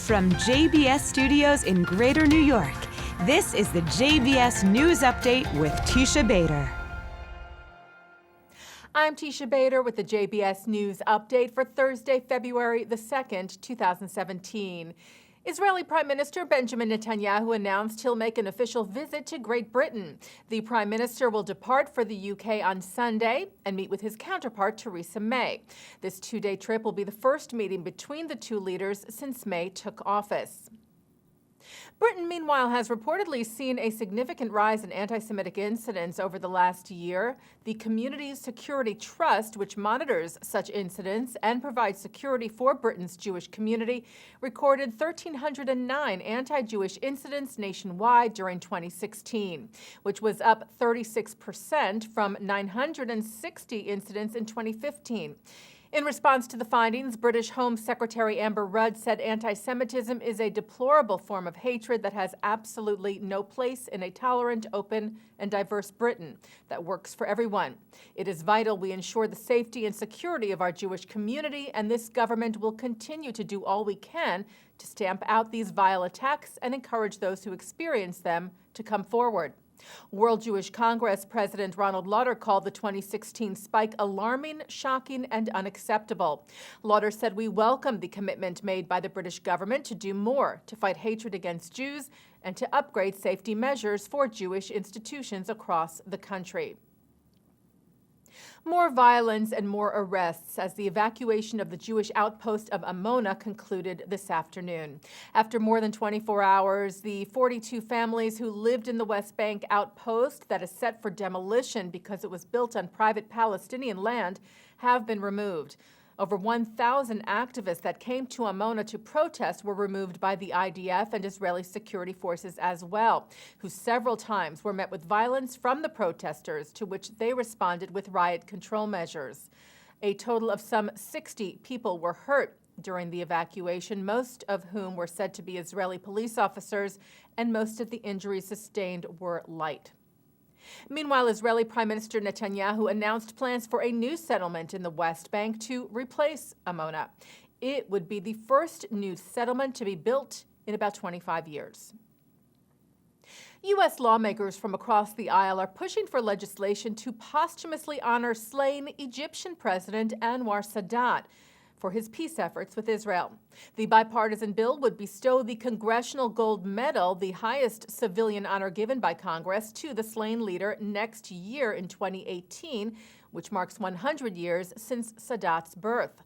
From JBS Studios in Greater New York, this is the JBS News Update with Teisha Bader. I'm Teisha Bader with the JBS News Update for Thursday, February the 2nd, 2017. Israeli Prime Minister Benjamin Netanyahu announced he'll make an official visit to Great Britain. The Prime Minister will depart for the UK on Sunday and meet with his counterpart Theresa May. This two-day trip will be the first meeting between the two leaders since May took office. Britain, meanwhile, has reportedly seen a significant rise in anti-Semitic incidents over the last year. The Community Security Trust, which monitors such incidents and provides security for Britain's Jewish community, recorded 1,309 anti-Jewish incidents nationwide during 2016, which was up 36% from 960 incidents in 2015. In response to the findings, British Home Secretary Amber Rudd said anti-Semitism is a deplorable form of hatred that has absolutely no place in a tolerant, open, and diverse Britain that works for everyone. It is vital we ensure the safety and security of our Jewish community, and this government will continue to do all we can to stamp out these vile attacks and encourage those who experience them to come forward. World Jewish Congress President Ronald Lauder called the 2016 spike alarming, shocking, and unacceptable. Lauder said, "We welcome the commitment made by the British government to do more to fight hatred against Jews and to upgrade safety measures for Jewish institutions across the country." More violence and more arrests as the evacuation of the Jewish outpost of Amona concluded this afternoon. After more than 24 hours, the 42 families who lived in the West Bank outpost that is set for demolition because it was built on private Palestinian land have been removed. Over 1,000 activists that came to Amona to protest were removed by the IDF and Israeli security forces as well, who several times were met with violence from the protesters, to which they responded with riot control measures. A total of some 60 people were hurt during the evacuation, most of whom were said to be Israeli police officers, and most of the injuries sustained were light. Meanwhile, Israeli Prime Minister Netanyahu announced plans for a new settlement in the West Bank to replace Amona. It would be the first new settlement to be built in about 25 years. U.S. lawmakers from across the aisle are pushing for legislation to posthumously honor slain Egyptian President Anwar Sadat for his peace efforts with Israel. The bipartisan bill would bestow the Congressional Gold Medal, the highest civilian honor given by Congress, to the slain leader next year in 2018, which marks 100 years since Sadat's birth.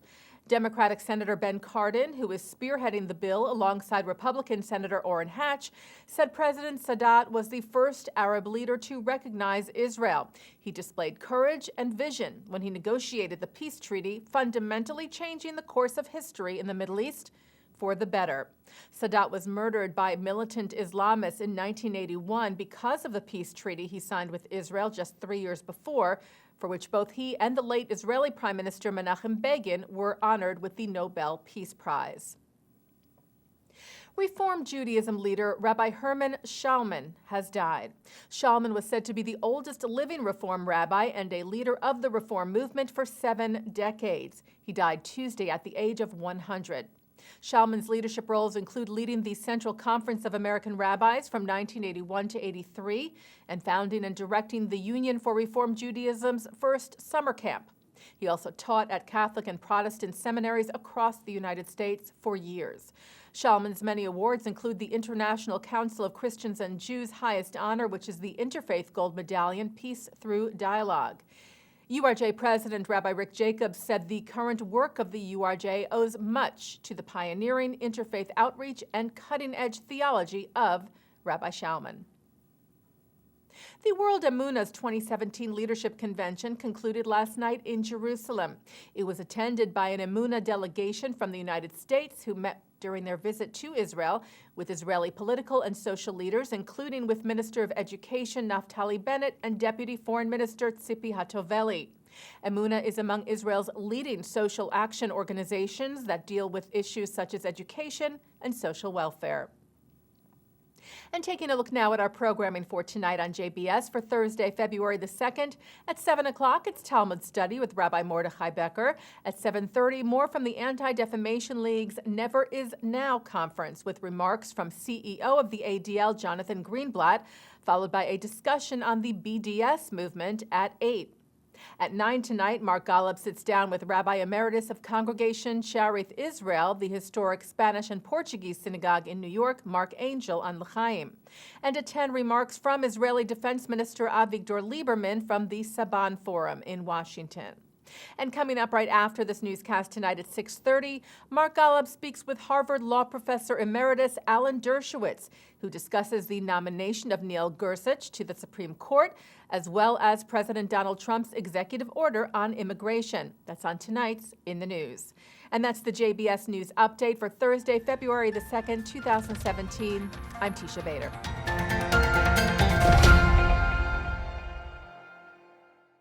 Democratic Senator Ben Cardin, who is spearheading the bill alongside Republican Senator Orrin Hatch, said President Sadat was the first Arab leader to recognize Israel. He displayed courage and vision when he negotiated the peace treaty, fundamentally changing the course of history in the Middle East for the better. Sadat was murdered by militant Islamists in 1981 because of the peace treaty he signed with Israel just 3 years before, for which both he and the late Israeli Prime Minister Menachem Begin were honored with the Nobel Peace Prize. Reform Judaism leader Rabbi Herman Shalman has died. Shalman was said to be the oldest living Reform rabbi and a leader of the Reform movement for 7 decades. He died Tuesday at the age of 100. Shalman's leadership roles include leading the Central Conference of American Rabbis from 1981 to 83 and founding and directing the Union for Reform Judaism's first summer camp. He also taught at Catholic and Protestant seminaries across the United States for years. Shalman's many awards include the International Council of Christians and Jews' highest honor, which is the Interfaith Gold Medallion, Peace Through Dialogue. URJ President Rabbi Rick Jacobs said the current work of the URJ owes much to the pioneering interfaith outreach and cutting-edge theology of Rabbi Shalman. The World Emuna's 2017 Leadership Convention concluded last night in Jerusalem. It was attended by an Emuna delegation from the United States who met during their visit to Israel with Israeli political and social leaders, including with Minister of Education Naftali Bennett and Deputy Foreign Minister Tzipi Hatoveli. Emuna is among Israel's leading social action organizations that deal with issues such as education and social welfare. And taking a look now at our programming for tonight on JBS for Thursday, February the 2nd. At 7 o'clock, it's Talmud Study with Rabbi Mordechai Becker. At 7:30, more from the Anti-Defamation League's Never Is Now conference with remarks from CEO of the ADL, Jonathan Greenblatt, followed by a discussion on the BDS movement at 8. At 9 tonight, Mark Golub sits down with Rabbi Emeritus of Congregation Sharith Israel, the historic Spanish and Portuguese synagogue in New York, Mark Angel, on L'chaim. And at 10, remarks from Israeli Defense Minister Avigdor Lieberman from the Saban Forum in Washington. And coming up right after this newscast tonight at 6:30, Mark Golub speaks with Harvard Law Professor Emeritus Alan Dershowitz, who discusses the nomination of Neil Gorsuch to the Supreme Court, as well as President Donald Trump's executive order on immigration. That's on tonight's In the News. And that's the JBS News Update for Thursday, February the 2nd, 2017. I'm Teisha Bader.